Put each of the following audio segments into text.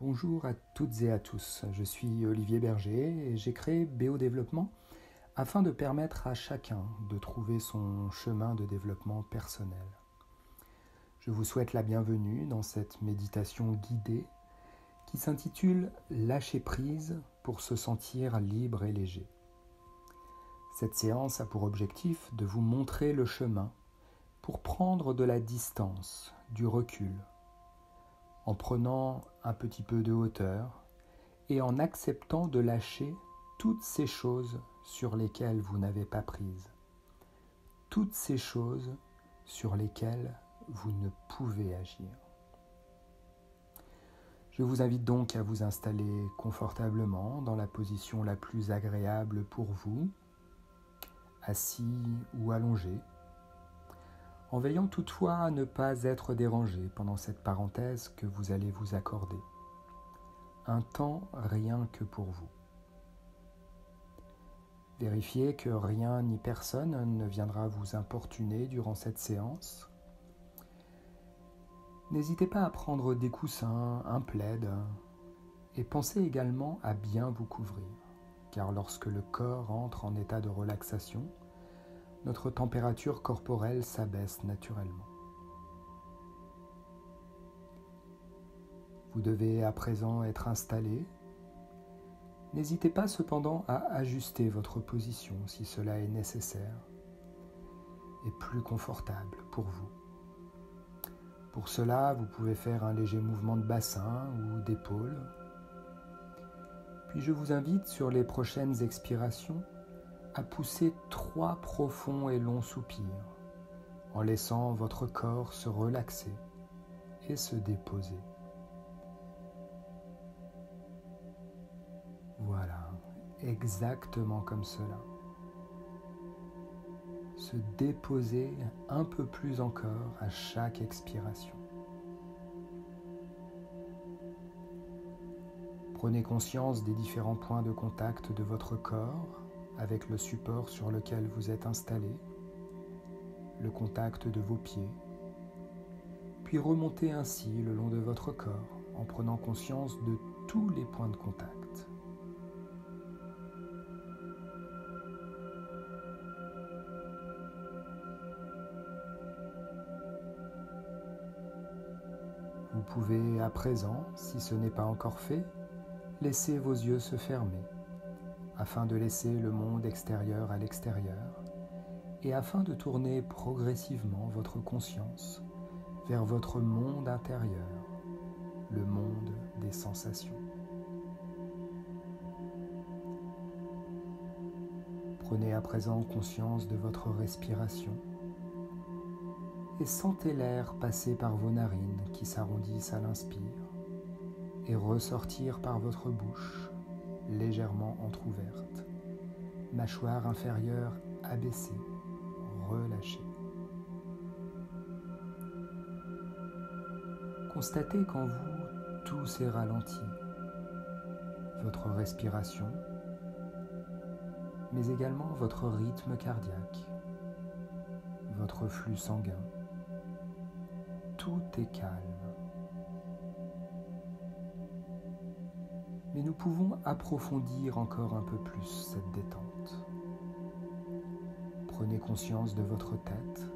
Bonjour à toutes et à tous, je suis Olivier Berger et j'ai créé BO Développement afin de permettre à chacun de trouver son chemin de développement personnel. Je vous souhaite la bienvenue dans cette méditation guidée qui s'intitule Lâcher prise pour se sentir libre et léger. Cette séance a pour objectif de vous montrer le chemin pour prendre de la distance, du recul, en prenant un petit peu de hauteur et en acceptant de lâcher toutes ces choses sur lesquelles vous n'avez pas prise, toutes ces choses sur lesquelles vous ne pouvez agir. Je vous invite donc à vous installer confortablement dans la position la plus agréable pour vous, assis ou allongé, en veillant toutefois à ne pas être dérangé pendant cette parenthèse que vous allez vous accorder. Un temps rien que pour vous. Vérifiez que rien ni personne ne viendra vous importuner durant cette séance. N'hésitez pas à prendre des coussins, un plaid, et pensez également à bien vous couvrir, car lorsque le corps entre en état de relaxation, notre température corporelle s'abaisse naturellement. Vous devez à présent être installé. N'hésitez pas cependant à ajuster votre position si cela est nécessaire et plus confortable pour vous. Pour cela, vous pouvez faire un léger mouvement de bassin ou d'épaule. Puis je vous invite sur les prochaines expirations à pousser 3 profonds et longs soupirs en laissant votre corps se relaxer et se déposer. Voilà, exactement comme cela. Se déposer un peu plus encore à chaque expiration. Prenez conscience des différents points de contact de votre corps avec le support sur lequel vous êtes installé, le contact de vos pieds, puis remontez ainsi le long de votre corps en prenant conscience de tous les points de contact. Vous pouvez à présent, si ce n'est pas encore fait, laisser vos yeux se fermer afin de laisser le monde extérieur à l'extérieur et afin de tourner progressivement votre conscience vers votre monde intérieur, le monde des sensations. Prenez à présent conscience de votre respiration et sentez l'air passer par vos narines qui s'arrondissent à l'inspire et ressortir par votre bouche légèrement entrouverte, mâchoire inférieure abaissée, relâchée. Constatez qu'en vous, tout s'est ralenti, votre respiration, mais également votre rythme cardiaque, votre flux sanguin. Tout est calme. Mais nous pouvons approfondir encore un peu plus cette détente. Prenez conscience de votre tête,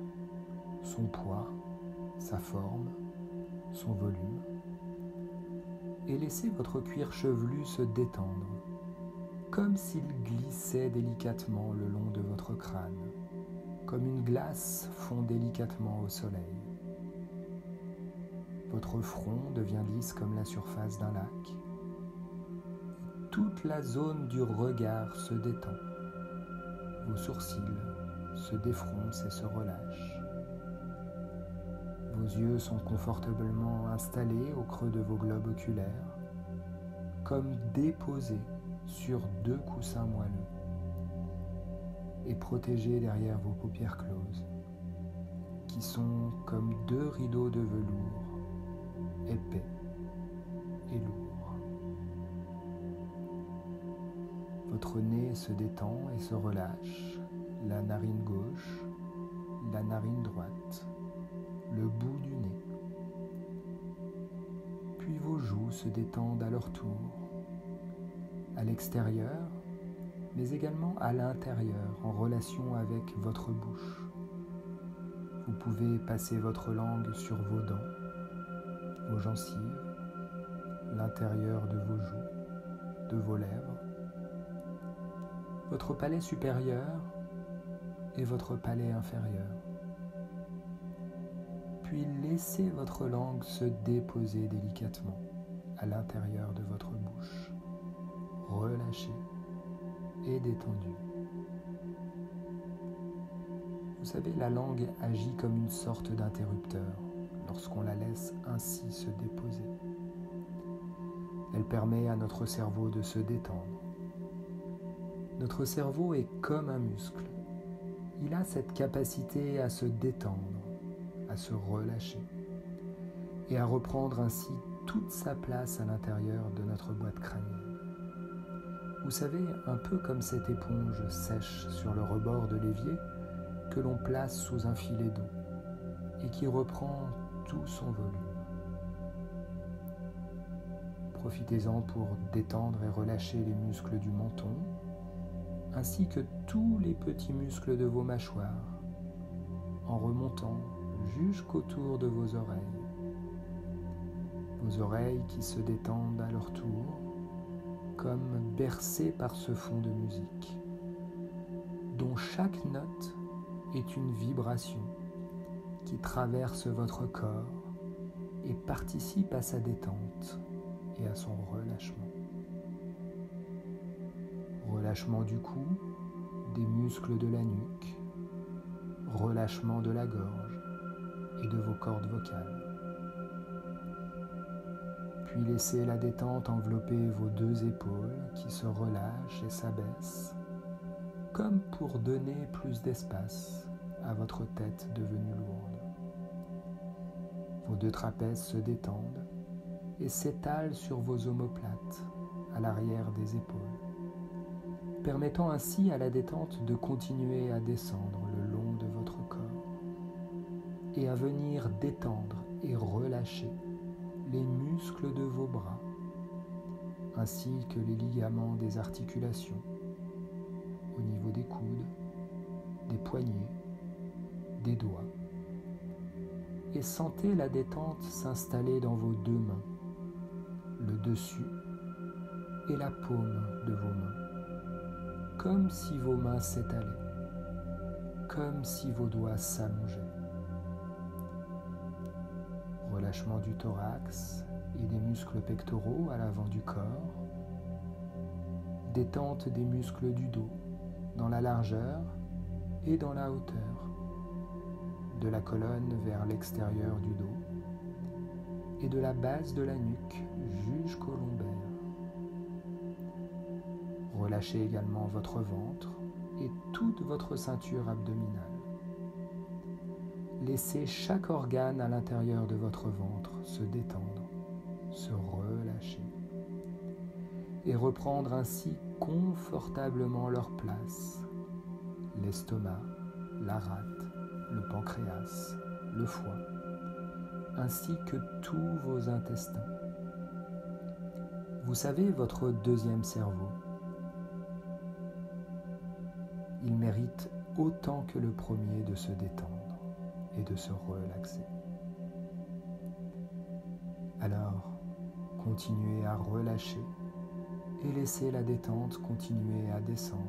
son poids, sa forme, son volume, et laissez votre cuir chevelu se détendre, comme s'il glissait délicatement le long de votre crâne, comme une glace fond délicatement au soleil. Votre front devient lisse comme la surface d'un lac. Toute la zone du regard se détend. Vos sourcils se défroncent et se relâchent. Vos yeux sont confortablement installés au creux de vos globes oculaires, comme déposés sur 2 coussins moelleux et protégés derrière vos paupières closes, qui sont comme 2 rideaux de velours épais et lourds. Votre nez se détend et se relâche, la narine gauche, la narine droite, le bout du nez. Puis vos joues se détendent à leur tour, à l'extérieur, mais également à l'intérieur, en relation avec votre bouche. Vous pouvez passer votre langue sur vos dents, vos gencives, l'intérieur de vos joues, de vos lèvres, votre palais supérieur et votre palais inférieur. Puis laissez votre langue se déposer délicatement à l'intérieur de votre bouche, relâchée et détendue. Vous savez, la langue agit comme une sorte d'interrupteur lorsqu'on la laisse ainsi se déposer. Elle permet à notre cerveau de se détendre. Notre cerveau est comme un muscle. Il a cette capacité à se détendre, à se relâcher et à reprendre ainsi toute sa place à l'intérieur de notre boîte crânienne. Vous savez, un peu comme cette éponge sèche sur le rebord de l'évier que l'on place sous un filet d'eau et qui reprend tout son volume. Profitez-en pour détendre et relâcher les muscles du menton, ainsi que tous les petits muscles de vos mâchoires, en remontant jusqu'autour de vos oreilles. Vos oreilles qui se détendent à leur tour, comme bercées par ce fond de musique, dont chaque note est une vibration qui traverse votre corps et participe à sa détente et à son relâchement. Relâchement du cou, des muscles de la nuque, relâchement de la gorge et de vos cordes vocales. Puis laissez la détente envelopper vos deux épaules qui se relâchent et s'abaissent, comme pour donner plus d'espace à votre tête devenue lourde. Vos deux trapèzes se détendent et s'étalent sur vos omoplates à l'arrière des épaules, permettant ainsi à la détente de continuer à descendre le long de votre corps et à venir détendre et relâcher les muscles de vos bras, ainsi que les ligaments des articulations, au niveau des coudes, des poignets, des doigts. Et sentez la détente s'installer dans vos deux mains, le dessus et la paume de vos mains, comme si vos mains s'étalaient, comme si vos doigts s'allongeaient. Relâchement du thorax et des muscles pectoraux à l'avant du corps, détente des muscles du dos dans la largeur et dans la hauteur, de la colonne vers l'extérieur du dos et de la base de la nuque jusqu'au lombaire. Relâchez également votre ventre et toute votre ceinture abdominale. Laissez chaque organe à l'intérieur de votre ventre se détendre, se relâcher et reprendre ainsi confortablement leur place. L'estomac, la rate, le pancréas, le foie, ainsi que tous vos intestins. Vous savez, votre deuxième cerveau, il mérite autant que le premier de se détendre et de se relaxer. Alors, continuez à relâcher et laissez la détente continuer à descendre,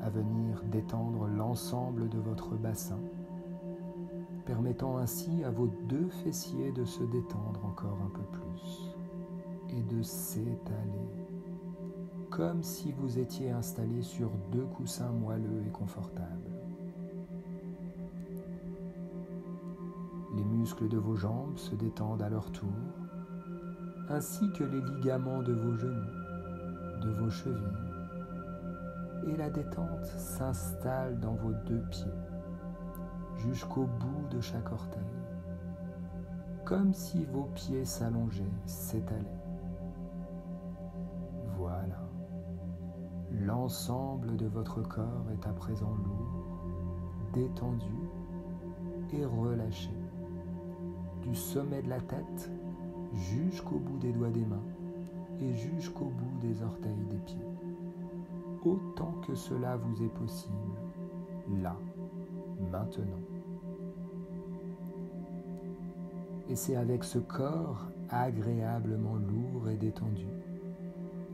à venir détendre l'ensemble de votre bassin, permettant ainsi à vos deux fessiers de se détendre encore un peu plus et de s'étaler, comme si vous étiez installé sur deux coussins moelleux et confortables. Les muscles de vos jambes se détendent à leur tour, ainsi que les ligaments de vos genoux, de vos chevilles, et la détente s'installe dans vos deux pieds, jusqu'au bout de chaque orteil, comme si vos pieds s'allongeaient, s'étalaient. Voilà. L'ensemble de votre corps est à présent lourd, détendu et relâché, du sommet de la tête jusqu'au bout des doigts des mains et jusqu'au bout des orteils des pieds, autant que cela vous est possible, là, maintenant. Et c'est avec ce corps agréablement lourd et détendu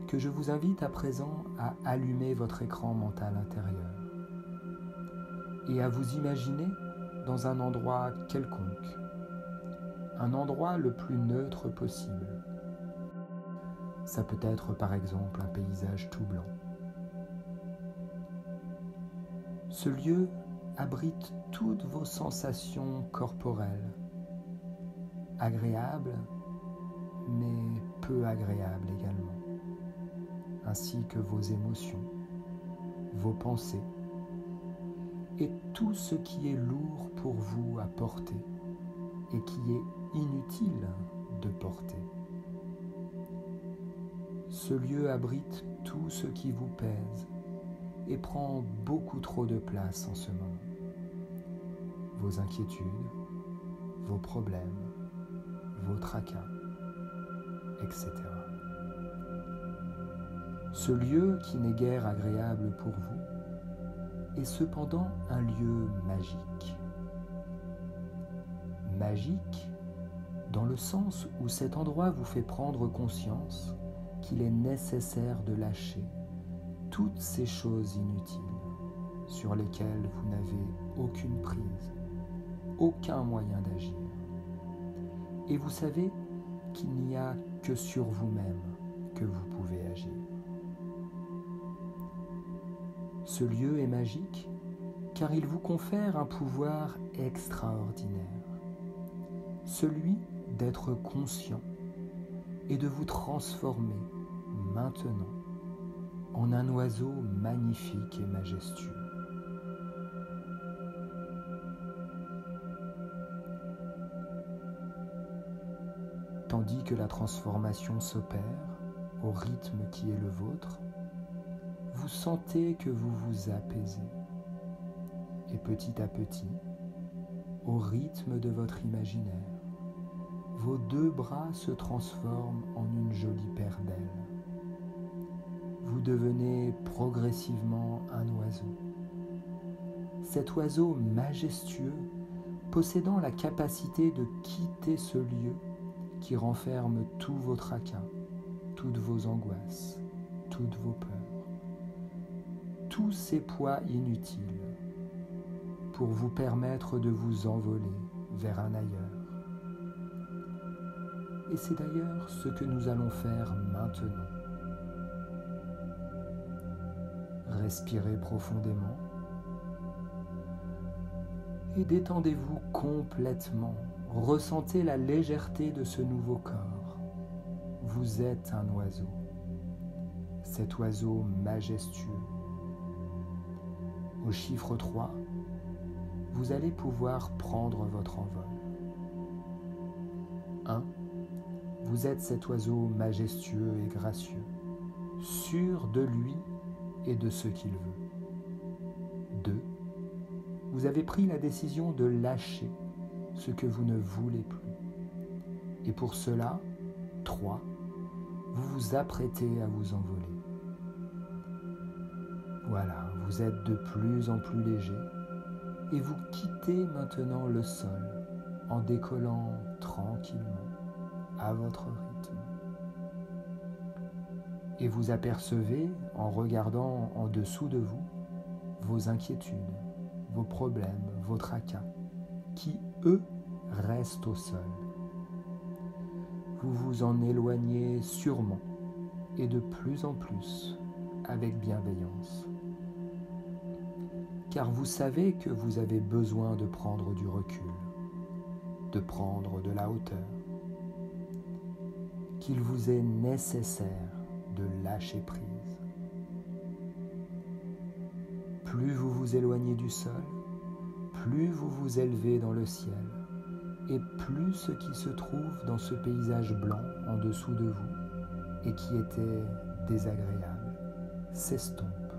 que je vous invite à présent à allumer votre écran mental intérieur et à vous imaginer dans un endroit quelconque, un endroit le plus neutre possible. Ça peut être par exemple un paysage tout blanc. Ce lieu abrite toutes vos sensations corporelles, agréables mais peu agréables également, ainsi que vos émotions, vos pensées et tout ce qui est lourd pour vous à porter et qui est inutile de porter. Ce lieu abrite tout ce qui vous pèse et prend beaucoup trop de place en ce moment. Vos inquiétudes, vos problèmes, vos tracas, etc. Ce lieu qui n'est guère agréable pour vous est cependant un lieu magique. Magique dans le sens où cet endroit vous fait prendre conscience qu'il est nécessaire de lâcher toutes ces choses inutiles sur lesquelles vous n'avez aucune prise, aucun moyen d'agir. Et vous savez qu'il n'y a que sur vous-même que vous pouvez agir. Ce lieu est magique car il vous confère un pouvoir extraordinaire, celui d'être conscient et de vous transformer maintenant en un oiseau magnifique et majestueux. Tandis que la transformation s'opère au rythme qui est le vôtre, vous sentez que vous vous apaisez. Et petit à petit, au rythme de votre imaginaire, vos deux bras se transforment en une jolie paire d'ailes. Vous devenez progressivement un oiseau. Cet oiseau majestueux, possédant la capacité de quitter ce lieu qui renferme tous vos tracas, toutes vos angoisses, toutes vos peurs, tous ces poids inutiles, pour vous permettre de vous envoler vers un ailleurs. Et c'est d'ailleurs ce que nous allons faire maintenant. Respirez profondément et détendez-vous complètement. Ressentez la légèreté de ce nouveau corps. Vous êtes un oiseau, cet oiseau majestueux. Au chiffre 3, vous allez pouvoir prendre votre envol. 1. Vous êtes cet oiseau majestueux et gracieux, sûr de lui et de ce qu'il veut. 2. Vous avez pris la décision de lâcher ce que vous ne voulez plus. Et pour cela, 3. Vous vous apprêtez à vous envoler. Voilà, vous êtes de plus en plus léger et vous quittez maintenant le sol en décollant tranquillement à votre rythme. Et vous apercevez, en regardant en dessous de vous, vos inquiétudes, vos problèmes, vos tracas, qui, eux, restent au sol. Vous vous en éloignez sûrement et de plus en plus avec bienveillance. Car vous savez que vous avez besoin de prendre du recul, de prendre de la hauteur, qu'il vous est nécessaire de lâcher prise. Plus vous vous éloignez du sol, plus vous vous élevez dans le ciel, et plus ce qui se trouve dans ce paysage blanc en dessous de vous et qui était désagréable s'estompe,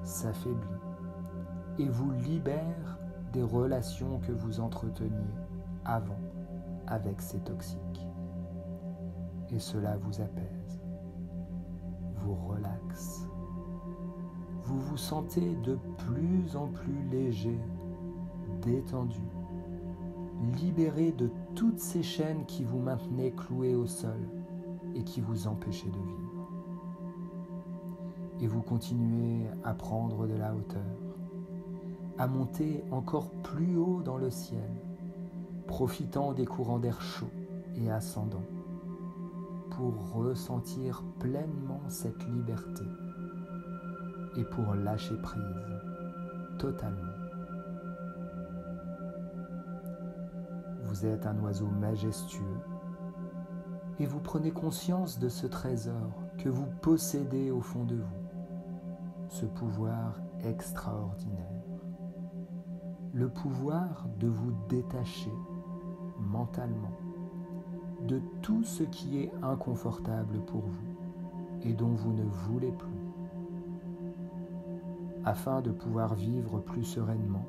s'affaiblit et vous libère des relations que vous entreteniez avant avec ces toxiques. et cela vous apaise, vous relaxe. Vous vous sentez de plus en plus léger, détendu, libéré de toutes ces chaînes qui vous maintenaient cloué au sol et qui vous empêchaient de vivre. Et vous continuez à prendre de la hauteur, à monter encore plus haut dans le ciel, profitant des courants d'air chaud et ascendants, pour ressentir pleinement cette liberté et pour lâcher prise totalement. Vous êtes un oiseau majestueux et vous prenez conscience de ce trésor que vous possédez au fond de vous, ce pouvoir extraordinaire, le pouvoir de vous détacher mentalement de tout ce qui est inconfortable pour vous et dont vous ne voulez plus, afin de pouvoir vivre plus sereinement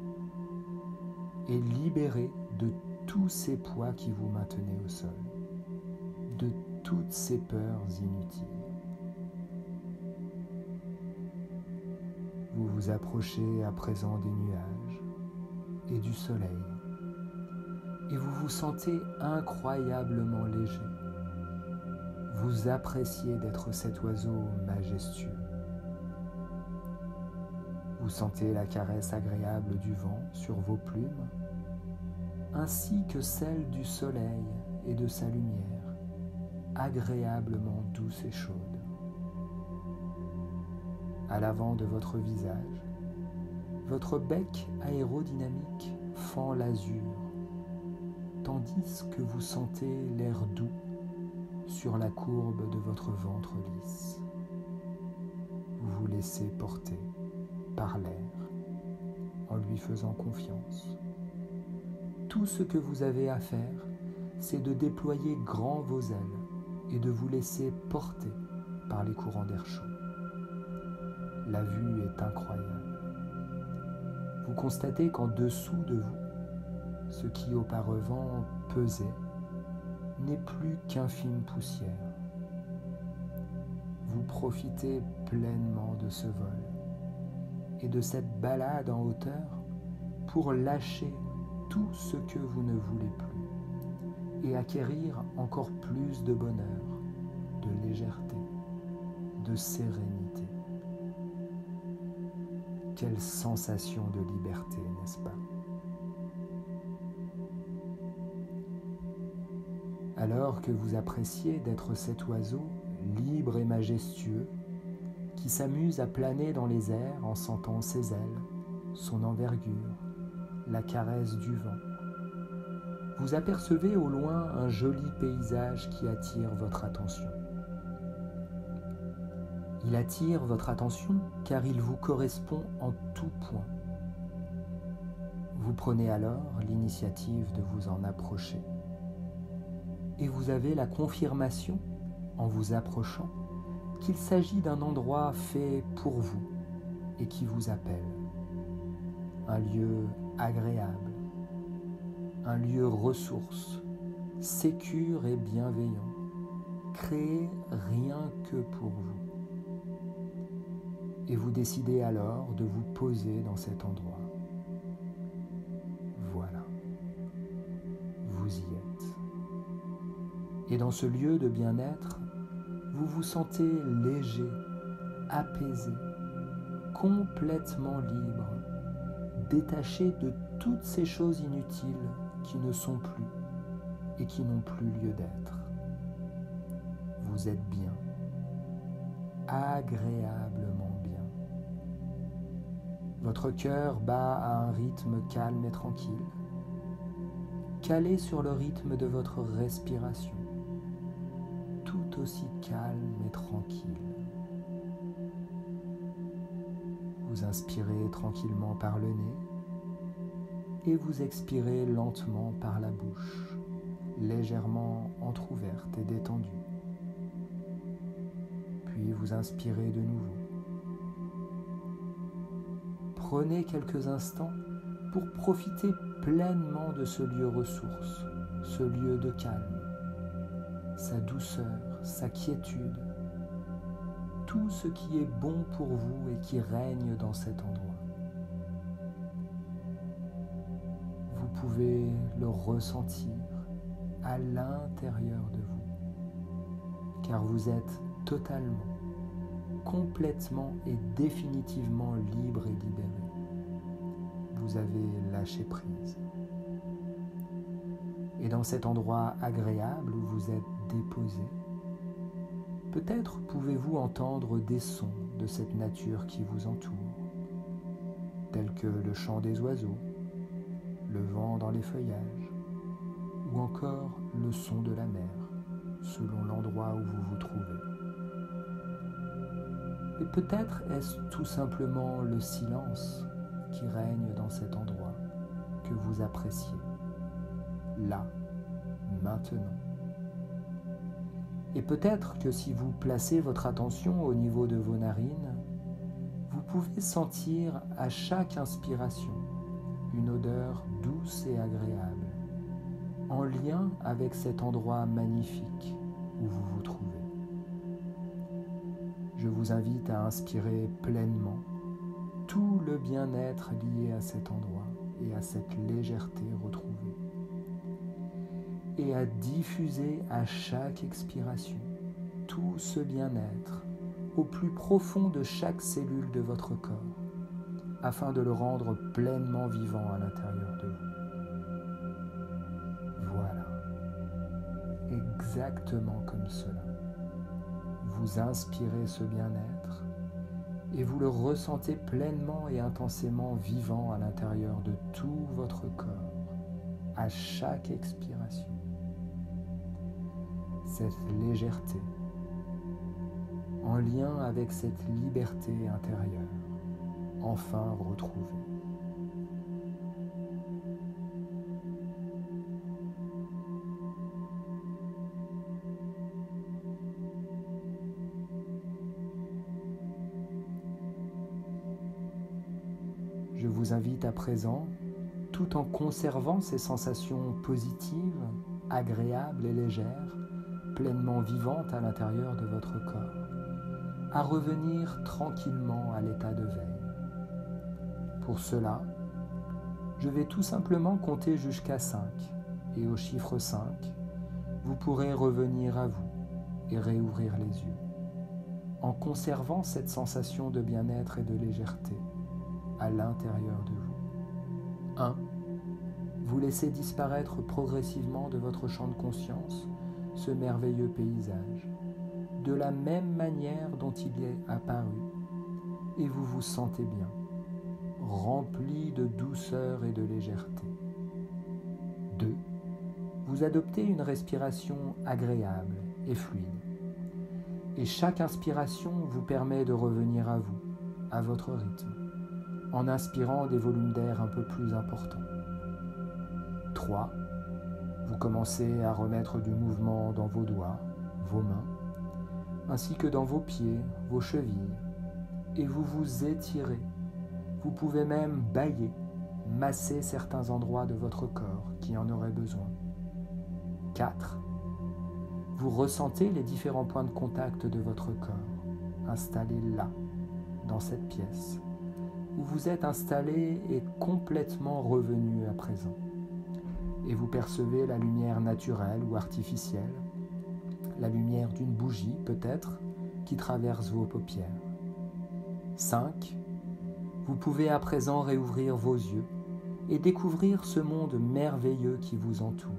et libérer de tous ces poids qui vous maintenaient au sol, de toutes ces peurs inutiles. Vous vous approchez à présent des nuages et du soleil, et vous vous sentez incroyablement léger. Vous appréciez d'être cet oiseau majestueux. Vous sentez la caresse agréable du vent sur vos plumes, ainsi que celle du soleil et de sa lumière, agréablement douce et chaude. À l'avant de votre visage, votre bec aérodynamique fend l'azur, tandis que vous sentez l'air doux sur la courbe de votre ventre lisse. Vous vous laissez porter par l'air en lui faisant confiance. Tout ce que vous avez à faire, c'est de déployer grand vos ailes et de vous laisser porter par les courants d'air chaud. La vue est incroyable. Vous constatez qu'en dessous de vous, ce qui auparavant pesait n'est plus qu'infime poussière. Vous profitez pleinement de ce vol et de cette balade en hauteur pour lâcher tout ce que vous ne voulez plus et acquérir encore plus de bonheur, de légèreté, de sérénité. Quelle sensation de liberté, n'est-ce pas? Alors que vous appréciez d'être cet oiseau libre et majestueux qui s'amuse à planer dans les airs en sentant ses ailes, son envergure, la caresse du vent, vous apercevez au loin un joli paysage qui attire votre attention. Il attire votre attention car il vous correspond en tout point. Vous prenez alors l'initiative de vous en approcher. Et vous avez la confirmation, en vous approchant, qu'il s'agit d'un endroit fait pour vous et qui vous appelle. Un lieu agréable, un lieu ressource, sécure et bienveillant, créé rien que pour vous. Et vous décidez alors de vous poser dans cet endroit. Voilà, vous y êtes. Et dans ce lieu de bien-être, vous vous sentez léger, apaisé, complètement libre, détaché de toutes ces choses inutiles qui ne sont plus et qui n'ont plus lieu d'être. Vous êtes bien, agréablement bien. Votre cœur bat à un rythme calme et tranquille, calé sur le rythme de votre respiration, tout aussi calme et tranquille. Vous inspirez tranquillement par le nez et vous expirez lentement par la bouche, légèrement entrouverte et détendue. Puis vous inspirez de nouveau. Prenez quelques instants pour profiter pleinement de ce lieu ressource, ce lieu de calme. sa douceur, sa quiétude, tout ce qui est bon pour vous et qui règne dans cet endroit. Vous pouvez le ressentir à l'intérieur de vous, car vous êtes totalement, complètement et définitivement libre et libéré. Vous avez lâché prise. Et dans cet endroit agréable où vous êtes déposé, peut-être pouvez-vous entendre des sons de cette nature qui vous entoure, tels que le chant des oiseaux, le vent dans les feuillages, ou encore le son de la mer, selon l'endroit où vous vous trouvez. Et peut-être est-ce tout simplement le silence qui règne dans cet endroit que vous appréciez, là, maintenant. Et peut-être que si vous placez votre attention au niveau de vos narines, vous pouvez sentir à chaque inspiration une odeur douce et agréable, en lien avec cet endroit magnifique où vous vous trouvez. Je vous invite à inspirer pleinement tout le bien-être lié à cet endroit et à cette légèreté retrouvée, et à diffuser à chaque expiration tout ce bien-être au plus profond de chaque cellule de votre corps, afin de le rendre pleinement vivant à l'intérieur de vous. Voilà, exactement comme cela. Vous inspirez ce bien-être et vous le ressentez pleinement et intensément vivant à l'intérieur de tout votre corps, à chaque expiration. Cette légèreté, en lien avec cette liberté intérieure, enfin retrouvée. Je vous invite à présent, tout en conservant ces sensations positives, agréables et légères, pleinement vivantes à l'intérieur de votre corps, à revenir tranquillement à l'état de veille. Pour cela, je vais tout simplement compter jusqu'à 5, et au chiffre 5, vous pourrez revenir à vous et réouvrir les yeux, en conservant cette sensation de bien-être et de légèreté à l'intérieur de vous. 1. Vous laissez disparaître progressivement de votre champ de conscience ce merveilleux paysage, de la même manière dont il est apparu, et vous vous sentez bien, rempli de douceur et de légèreté. 2. Vous adoptez une respiration agréable et fluide, et chaque inspiration vous permet de revenir à vous, à votre rythme, en inspirant des volumes d'air un peu plus importants. 3. Vous commencez à remettre du mouvement dans vos doigts, vos mains, ainsi que dans vos pieds, vos chevilles, et vous vous étirez. Vous pouvez même bâiller, masser certains endroits de votre corps qui en auraient besoin. 4. Vous ressentez les différents points de contact de votre corps, installés là, dans cette pièce, où vous êtes installé et complètement revenu à présent. Et vous percevez la lumière naturelle ou artificielle, la lumière d'une bougie peut-être, qui traverse vos paupières. 5. Vous pouvez à présent réouvrir vos yeux et découvrir ce monde merveilleux qui vous entoure,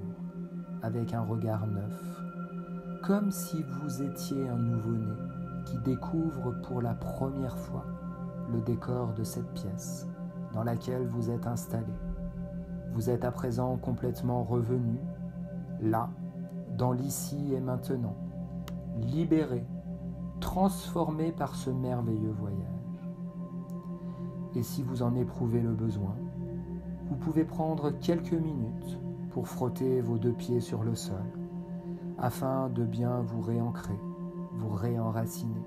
avec un regard neuf, comme si vous étiez un nouveau-né qui découvre pour la première fois le décor de cette pièce dans laquelle vous êtes installé. Vous êtes à présent complètement revenu, là, dans l'ici et maintenant, libéré, transformé par ce merveilleux voyage. Et si vous en éprouvez le besoin, vous pouvez prendre quelques minutes pour frotter vos 2 pieds sur le sol, afin de bien vous réancrer, vous réenraciner.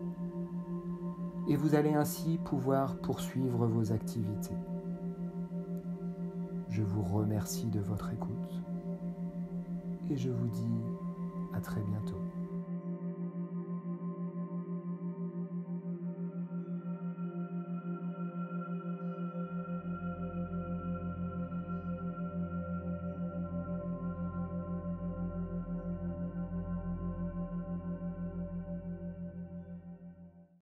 Et vous allez ainsi pouvoir poursuivre vos activités. Je vous remercie de votre écoute et je vous dis à très bientôt.